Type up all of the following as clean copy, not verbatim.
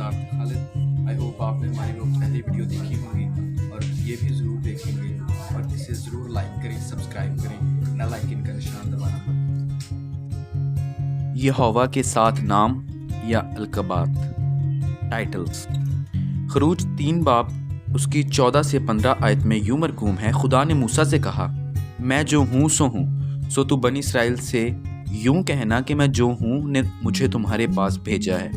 ذات خالد. I hope آپ نے ہماری وہ پہلی ویڈیو دیکھی ہوگی اور یہ بھی ضرور دیکھیں گے اور اسے ضرور لائک کریں, سبسکرائب کریں, بیل آئکن کا نشان دبانا. یہوہ کے 7 نام یا القابات. ٹائٹلز. خروج 3 باب اس کی 14 سے 15 آیت میں یوں مرقوم ہے, خدا نے موسیٰ سے کہا, میں جو ہوں سو تو بنی اسرائیل سے یوں کہنا کہ میں جو ہوں نے مجھے تمہارے پاس بھیجا ہے.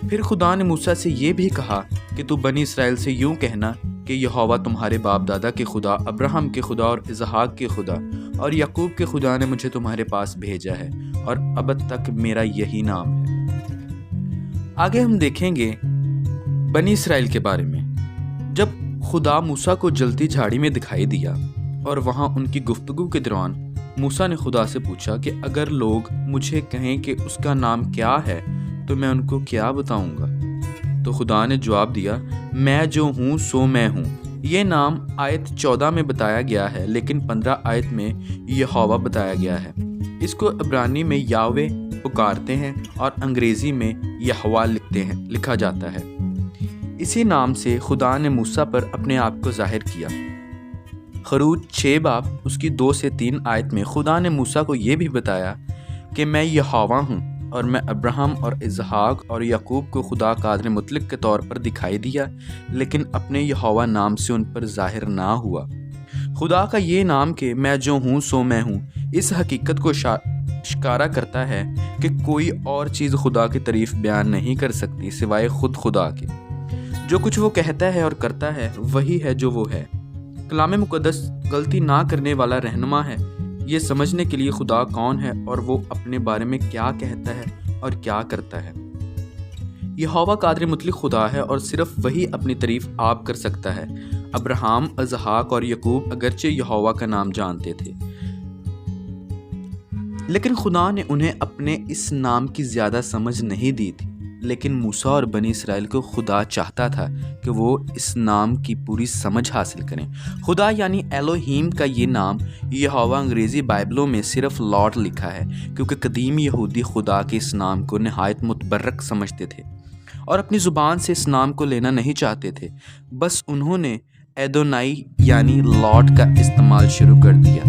پھر خدا نے موسیٰ سے یہ بھی کہا کہ تو بنی اسرائیل سے یوں کہنا کہ یہوہ تمہارے باپ دادا کے خدا, ابراہم کے خدا اور اسحاق کے خدا اور یعقوب کے خدا نے مجھے تمہارے پاس بھیجا ہے اور اب تک میرا یہی نام ہے. آگے ہم دیکھیں گے بنی اسرائیل کے بارے میں. جب خدا موسیٰ کو جلتی جھاڑی میں دکھائی دیا اور وہاں ان کی گفتگو کے دوران موسیٰ نے خدا سے پوچھا کہ اگر لوگ مجھے کہیں کہ اس کا نام کیا ہے تو میں ان کو کیا بتاؤں گا؟ تو خدا نے جواب دیا, میں جو ہوں سو میں ہوں. یہ نام آیت 14 میں بتایا گیا ہے لیکن 15 آیت میں یہوہ بتایا گیا ہے. اس کو عبرانی میں یاوے پکارتے ہیں اور انگریزی میں یہوہ لکھا جاتا ہے. اسی نام سے خدا نے موسیٰ پر اپنے آپ کو ظاہر کیا. خروج 6 باب اس کی 2 سے 3 آیت میں خدا نے موسیٰ کو یہ بھی بتایا کہ میں یہوہ ہوں اور میں ابراہم اور اسحاق اور یعقوب کو خدا قادر مطلق کے طور پر دکھائی دیا لیکن اپنے یہوہ نام سے ان پر ظاہر نہ ہوا. خدا کا یہ نام کہ میں جو ہوں سو میں ہوں اس حقیقت کو اشارہ کرتا ہے کہ کوئی اور چیز خدا کی تعریف بیان نہیں کر سکتی سوائے خود خدا کے. جو کچھ وہ کہتا ہے اور کرتا ہے وہی ہے جو وہ ہے. کلام مقدس غلطی نہ کرنے والا رہنما ہے یہ سمجھنے کے لیے خدا کون ہے اور وہ اپنے بارے میں کیا کہتا ہے اور کیا کرتا ہے. یہوہ قادر مطلق خدا ہے اور صرف وہی اپنی تعریف آپ کر سکتا ہے. ابراہم, اسحاق اور یعقوب اگرچہ یہوہ کا نام جانتے تھے لیکن خدا نے انہیں اپنے اس نام کی زیادہ سمجھ نہیں دی تھی. لیکن موسیٰ اور بنی اسرائیل کو خدا چاہتا تھا کہ وہ اس نام کی پوری سمجھ حاصل کریں. خدا یعنی ایلوہیم کا یہ نام یہوہ انگریزی بائبلوں میں صرف لارڈ لکھا ہے کیونکہ قدیم یہودی خدا کے اس نام کو نہایت متبرک سمجھتے تھے اور اپنی زبان سے اس نام کو لینا نہیں چاہتے تھے. بس انہوں نے ایدونائی یعنی لارڈ کا استعمال شروع کر دیا.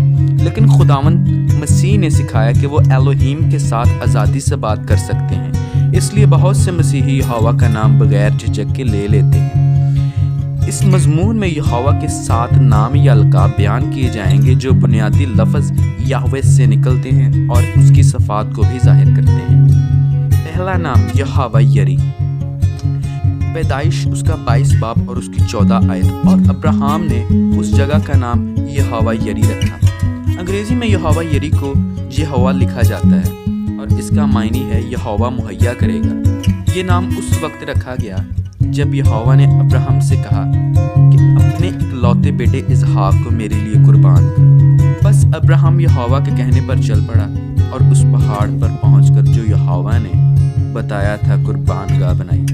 لیکن خداوند مسیح نے سکھایا کہ وہ ایلوہیم کے ساتھ آزادی سے بات کر سکتے ہیں. اس لیے بہت سے مسیحی یہوہ کا نام بغیر جھجک کے لے لیتے ہیں. اس مضمون میں یہوہ کے 7 نام یا القاب بیان کیے جائیں گے جو بنیادی لفظ یہوہ سے نکلتے ہیں اور اس کی صفات کو بھی ظاہر کرتے ہیں. پہلا نام یہوہ یری. پیدائش اس کا 22 باب اور اس کی 14 آیت اور ابراہم نے اس جگہ کا نام یہوہ یری رکھا. انگریزی میں یہوہ یری کو یہوہ لکھا جاتا ہے اور اس کا معنی ہے یہوہ مہیا کرے گا. یہ نام اس وقت رکھا گیا جب یہوہ نے ابراہم سے کہا کہ اپنے اکلوتے بیٹے اسحاق کو میرے لیے قربان کر. بس ابراہم یہوہ کے کہنے پر چل پڑا اور اس پہاڑ پر پہنچ کر جو یہوہ نے بتایا تھا قربان گاہ بنائی.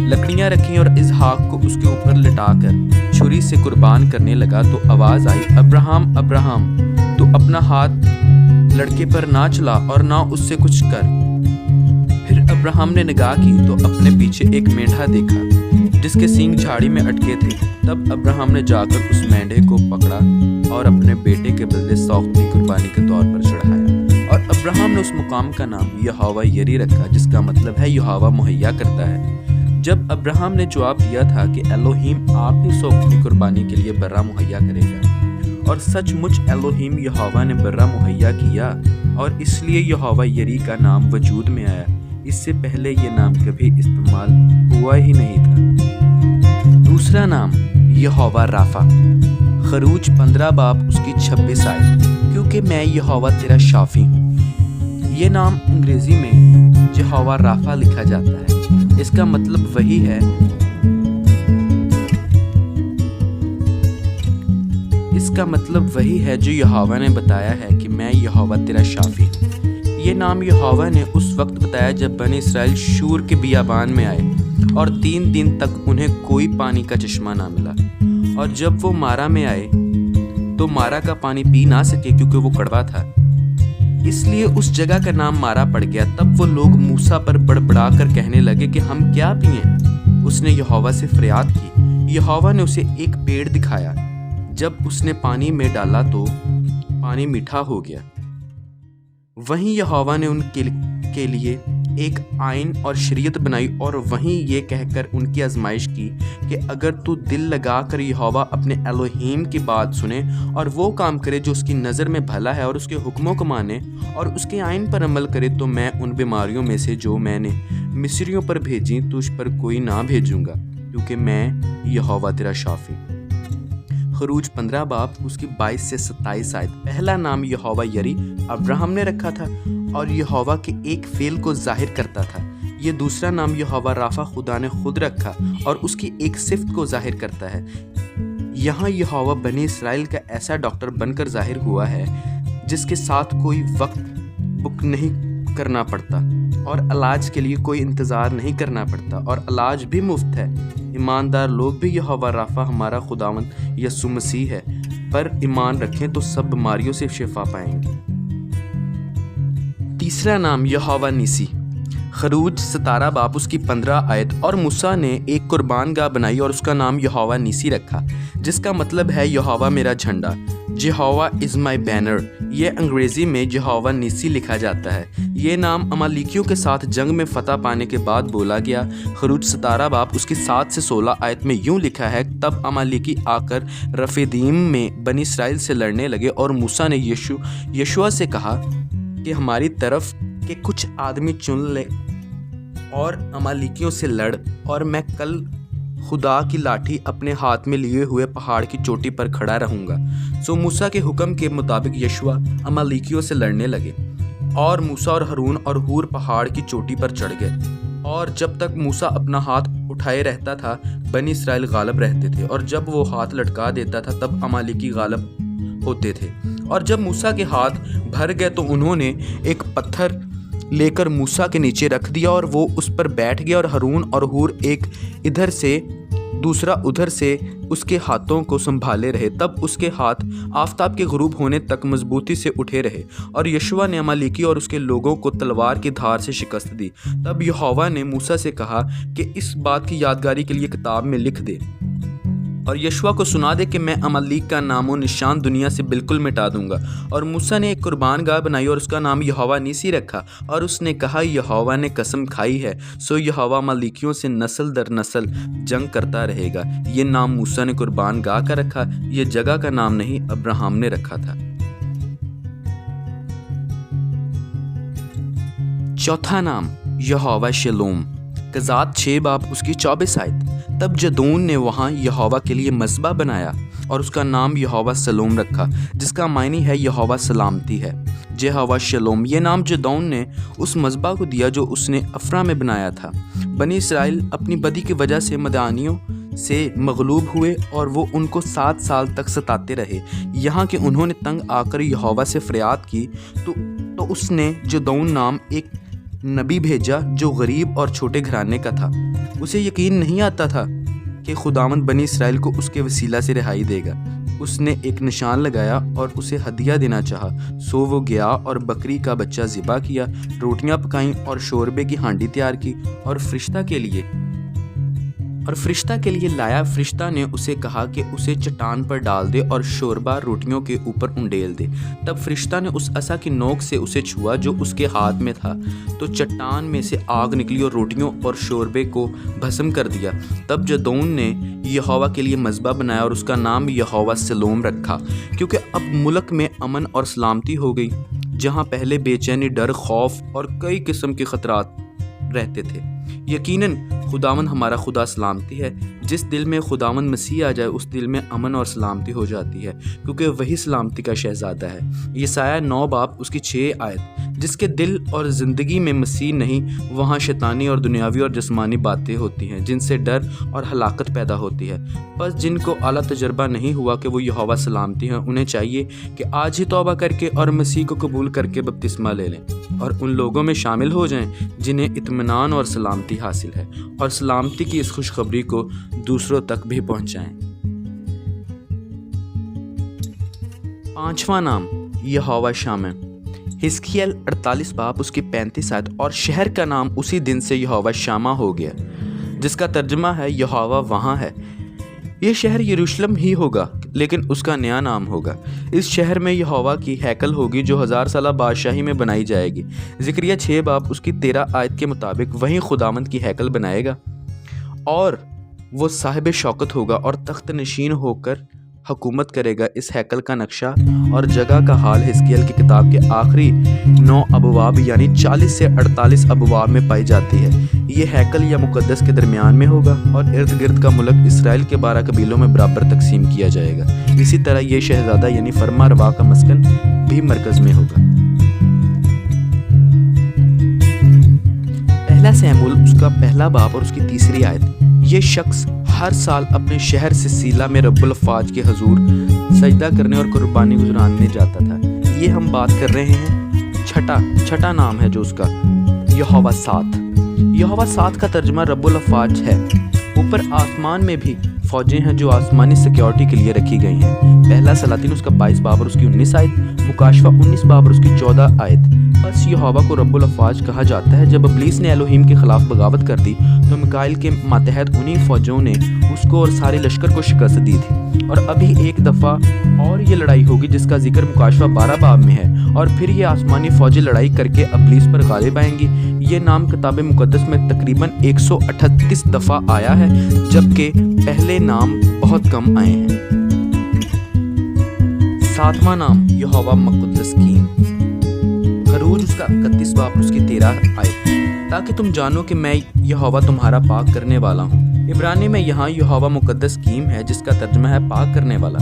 لکڑیاں رکھیں اور اسحاق کو اس کے اوپر لٹا کر چھری سے قربان کرنے لگا تو آواز آئی, ابراہم ابراہم, تو اپنا ہاتھ لڑکے پر نہ چلا اور نہ اس سے کچھ کر. پھر ابراہم نے نگاہ کی تو اپنے پیچھے ایک مینڈھا دیکھا جس کے سینگ جھاڑی میں اٹکے تھے. تب ابراہم نے جا کر اس مینڈھے کو پکڑا اور اپنے بیٹے کے بدلے سوختگی قربانی کے طور پر چڑھایا اور ابراہم نے اس مقام کا نام یہوہ یری رکھا جس کا مطلب ہے یہوہ مہیا کرتا ہے. جب ابراہم نے جواب دیا تھا کہ ایلوہیم آپ ہی سوختگی قربانی کے لیے برہ مہیا کرے گا اور سچ مچ ایلوہیم یہوہ نے برہ مہیا کیا اور اس لیے یہوہ یری کا نام وجود میں آیا. اس سے پہلے یہ نام کبھی استعمال ہوا ہی نہیں تھا. دوسرا نام یہوہ رافع. خروج 15 باب اس کی 26 آیت. کیونکہ میں یہوہ تیرا شافی ہوں. یہ نام انگریزی میں یہوہ رافع لکھا جاتا ہے. اس کا مطلب وہی ہے جو یہوہ نے بتایا ہے کہ میں یہوہ تیرا شافی ہوں. یہ نام یہوہ نے اس وقت بتایا جب بنی اسرائیل شور کے بیابان میں آئے اور 3 دن تک انہیں کوئی پانی کا چشمہ نہ ملا اور جب وہ مارا میں آئے تو مارا کا پانی پی نہ سکے کیونکہ وہ کڑوا تھا. اس لیے اس جگہ کا نام مارا پڑ گیا۔ تب وہ لوگ موسیٰ پر بڑبڑا کر کہنے لگے کہ ہم کیا پئیں؟ اس نے یہوہ سے فریاد کی۔ یہوہ نے اسے ایک پیڑ دکھایا۔ جب اس نے پانی میں ڈالا تو پانی میٹھا ہو گیا۔ وہیں یہوہ نے ان کے لیے ایک آئین اور شریعت بنائی، اور وہیں یہ کہہ کر ان کی آزمائش کی کہ اگر تو دل لگا کر یہوہ اپنے الوہیم کی بات سنے اور وہ کام کرے جو اس کی نظر میں بھلا ہے، اور اس کے حکموں کو مانے اور اس کے آئین پر عمل کرے، تو میں ان بیماریوں میں سے جو میں نے مصریوں پر بھیجیں تجھ پر کوئی نہ بھیجوں گا، کیونکہ میں یہوہ تیرا شافی۔ خروج 15 باب اس کی 22 سے 27 آیت۔ پہلا نام یہوہ یری ابراہم نے رکھا تھا اور یہوہ کے ایک فعل کو ظاہر کرتا تھا۔ یہ دوسرا نام یہوہ رافع خدا نے خود رکھا اور اس کی ایک صفت کو ظاہر کرتا ہے۔ یہاں یہوہ بنی اسرائیل کا ایسا ڈاکٹر بن کر ظاہر ہوا ہے جس کے ساتھ کوئی وقت بک نہیں کرنا پڑتا اور علاج کے لیے کوئی انتظار نہیں کرنا پڑتا، اور علاج بھی مفت ہے۔ ایماندار لوگ بھی یہوہ رافع ہمارا خداوند یسوع مسیح ہے پر ایمان رکھیں تو سب بیماریوں سے شفا پائیں گے۔ تیسرا نام یہوہ نیسی۔ خروج 17 باب اس کی 15 آیت۔ اور موسیٰ نے ایک قربان گاہ بنائی اور اس کا نام یہوہ نیسی رکھا، جس کا مطلب ہے یہوہ میرا جھنڈا، جہوہ از مائی بینر۔ یہ انگریزی میں جہوہ نیسی لکھا جاتا ہے۔ یہ نام امالیکیوں کے ساتھ جنگ میں فتح پانے کے بعد بولا گیا۔ خروج 17 باب اس کی 7 سے 16 آیت میں یوں لکھا ہے، تب امالیکی آ کر رفیدیم میں بنی اسرائیل سے لڑنے لگے، اور موسیٰ نے یشوع سے کہا کہ ہماری طرف کے کچھ آدمی چن لے اور امالیکیوں سے لڑ، اور میں کل خدا کی لاٹھی اپنے ہاتھ میں لیے ہوئے پہاڑ کی چوٹی پر کھڑا رہوں گا۔ سو موسیٰ کے حکم کے مطابق یشوع امالیکیوں سے لڑنے لگے، اور موسیٰ اور ہارون اور ہور پہاڑ کی چوٹی پر چڑھ گئے، اور جب تک موسیٰ اپنا ہاتھ اٹھائے رہتا تھا بنی اسرائیل غالب رہتے تھے، اور جب وہ ہاتھ لٹکا دیتا تھا تب امالیکی غالب ہوتے تھے۔ اور جب موسیٰ کے ہاتھ بھر گئے تو انہوں نے ایک پتھر لے کر موسیٰ کے نیچے رکھ دیا، اور وہ اس پر بیٹھ گیا، اور ہارون اور ہور ایک ادھر سے دوسرا ادھر سے اس کے ہاتھوں کو سنبھالے رہے۔ تب اس کے ہاتھ آفتاب کے غروب ہونے تک مضبوطی سے اٹھے رہے، اور یشوع نے امالیکی اور اس کے لوگوں کو تلوار کی دھار سے شکست دی۔ تب یہوہ نے موسیٰ سے کہا کہ اس بات کی یادگاری کے لیے کتاب میں لکھ دے، اور یشوع کو سنا دے کہ میں امالیک کا نام و نشان دنیا سے بالکل مٹا دوں گا۔ اور موسیٰ نے ایک قربان گاہ بنائی اور اس کا نام یہوہ نیسی رکھا، اور اس نے کہا یہوہ نے قسم کھائی ہے، سو یہوہ امالیکیوں سے نسل در نسل جنگ کرتا رہے گا۔ یہ نام موسیٰ نے قربان گاہ کا رکھا، یہ جگہ کا نام نہیں، ابراہم نے رکھا تھا۔ چوتھا نام یہوہ شلوم۔ قضات 6 باب اس کی 24 آیت۔ تب جدون نے وہاں یہوہ کے لیے مذبح بنایا اور اس کا نام یہوہ سلوم رکھا، جس کا معنی ہے یہوہ سلامتی ہے۔ یہوہ شلوم یہ نام جدون نے اس مذبح کو دیا جو اس نے افرا میں بنایا تھا۔ بنی اسرائیل اپنی بدی کی وجہ سے مدیانیوں سے مغلوب ہوئے، اور وہ ان کو 7 سال تک ستاتے رہے، یہاں کہ انہوں نے تنگ آ کر یہوہ سے فریاد کی تو اس نے جدون نام ایک نبی بھیجا جو غریب اور چھوٹے گھرانے کا تھا۔ اسے یقین نہیں آتا تھا کہ خداوند بنی اسرائیل کو اس کے وسیلہ سے رہائی دے گا۔ اس نے ایک نشان لگایا اور اسے ہدیہ دینا چاہا، سو وہ گیا اور بکری کا بچہ ذبح کیا، روٹیاں پکائیں اور شوربے کی ہانڈی تیار کی اور فرشتہ کے لیے لایا۔ فرشتہ نے اسے کہا کہ اسے چٹان پر ڈال دے اور شوربہ روٹیوں کے اوپر انڈیل دے۔ تب فرشتہ نے اس عصا کی نوک سے اسے چھوا جو اس کے ہاتھ میں تھا، تو چٹان میں سے آگ نکلی اور روٹیوں اور شوربے کو بھسم کر دیا۔ تب جدون نے یہوہ کے لیے مذبح بنایا اور اس کا نام یہوہ سلوم رکھا، کیونکہ اب ملک میں امن اور سلامتی ہو گئی، جہاں پہلے بے چینی، ڈر، خوف اور کئی قسم کے خطرات رہتے تھے۔ یقیناً خداوند ہمارا خدا سلامتی ہے۔ جس دل میں خداوند مسیح آ جائے اس دل میں امن اور سلامتی ہو جاتی ہے، کیونکہ وہی سلامتی کا شہزادہ ہے۔ یسایہ 9 باب اس کی 6 آیت۔ جس کے دل اور زندگی میں مسیح نہیں، وہاں شیطانی اور دنیاوی اور جسمانی باتیں ہوتی ہیں جن سے ڈر اور ہلاکت پیدا ہوتی ہے۔ بس جن کو اعلیٰ تجربہ نہیں ہوا کہ وہ یہوہ سلامتی ہیں، انہیں چاہیے کہ آج ہی توبہ کر کے اور مسیح کو قبول کر کے بپتسمہ لے لیں اور ان لوگوں میں شامل ہو جائیں جنہیں اطمینان اور سلامتی حاصل ہے، اور سلامتی کی اس خوشخبری کو دوسروں تک بھی پہنچائیں۔ پانچواں نام یہوہ شامہ۔ حزقیل 48 باب اس کی 35 آیت، اور شہر کا نام اسی دن سے یہوہ شامہ ہو گیا، جس کا ترجمہ ہے یہوہ وہاں ہے۔ یہ شہر یروشلم ہی ہوگا، لیکن اس کا نیا نام ہوگا۔ اس شہر میں یہوہ کی ہیکل ہوگی جو 1000 سالہ بادشاہی میں بنائی جائے گی۔ زکریا 6 باب اس کی 13 آیت کے مطابق وہیں خداوند کی ہیکل بنائے گا، اور وہ صاحب شوکت ہوگا اور تخت نشین ہو کر حکومت کرے گا۔ اس ہیکل کا نقشہ اور جگہ کا حال حزقیل کی کتاب کے آخری 9 ابواب یعنی 40 سے 48 ابواب میں پائی جاتی ہے۔ یہ ہیکل یا مقدس کے درمیان میں ہوگا، اور ارد گرد کا ملک اسرائیل کے 12 قبیلوں میں برابر تقسیم کیا جائے گا۔ اسی طرح یہ شہزادہ یعنی فرما روا کا مسکن بھی مرکز میں ہوگا۔ پہلا سیموئیل اس کا پہلا باب اور اس کی 3 آیت۔ یہ شخص ہر سال اپنے شہر سے سیلا میں رب الافواج کے حضور سجدہ کرنے اور قربانی گزرانے جاتا تھا۔ یہ ہم بات کر رہے ہیں چھٹا نام ہے جو اس کا یہوہ سات۔ یہوہ سات کا ترجمہ رب الافواج ہے۔ اوپر آسمان میں بھی فوجیں ہیں جو آسمانی سیکیورٹی کے لیے رکھی گئی ہیں۔ پہلا سلاطین اس کا 22 باب اور اس کی 19 آیت، مکاشفہ 19 باب اور اس کی 14 آیت۔ بس یہوہ کو رب الافواج کہا جاتا ہے۔ جب ابلیس نے الوہیم کے خلاف بغاوت کر دی تو میکائیل کے ماتحت انہی فوجوں نے اس کو اور سارے لشکر کو شکست دی تھی، اور ابھی ایک دفعہ اور یہ لڑائی ہوگی جس کا ذکر مکاشفہ 12 باب میں ہے، اور پھر یہ آسمانی فوجیں لڑائی کر کے ابلیس پر غالب آئیں گی۔ یہ نام کتاب مقدس میں تقریباً 138 دفعہ آیا ہے، جبکہ پہلے نام بہت کم آئے ہیں۔ 7واں نام یہوہ مقدس کیم۔ خروج اس کا 31 باب اس کی 13 آیت، تاکہ تم جانو کہ میں یہوہ تمہارا پاک کرنے والا ہوں۔ عبرانی میں یہاں یہوہ مقدس کیم ہے، جس کا ترجمہ ہے پاک کرنے والا۔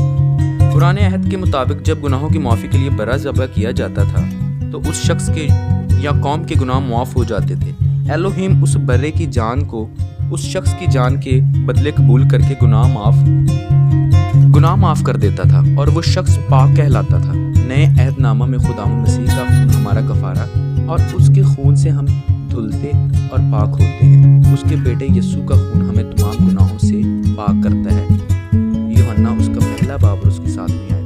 پرانے عہد کے مطابق جب گناہوں کی معافی کے لیے برا ذبح کیا جاتا تھا تو اس شخص کے یا قوم کے گناہ معاف ہو جاتے تھے۔ الوہیم اس برے کی جان کو اس شخص کی جان کے بدلے قبول کر کے گناہ معاف کر دیتا تھا، اور وہ شخص پاک کہلاتا تھا۔ نئے عہد نامہ میں خداوند مسیح کا خون ہمارا کفارہ، اور اس کے خون سے ہم دھلتے اور پاک ہوتے ہیں۔ اس کے بیٹے یسوع کا خون ہمیں تمام گناہوں سے پاک کرتا ہے۔ یوحنا اس کا پہلا باب اور اس کی 7ویں آیت۔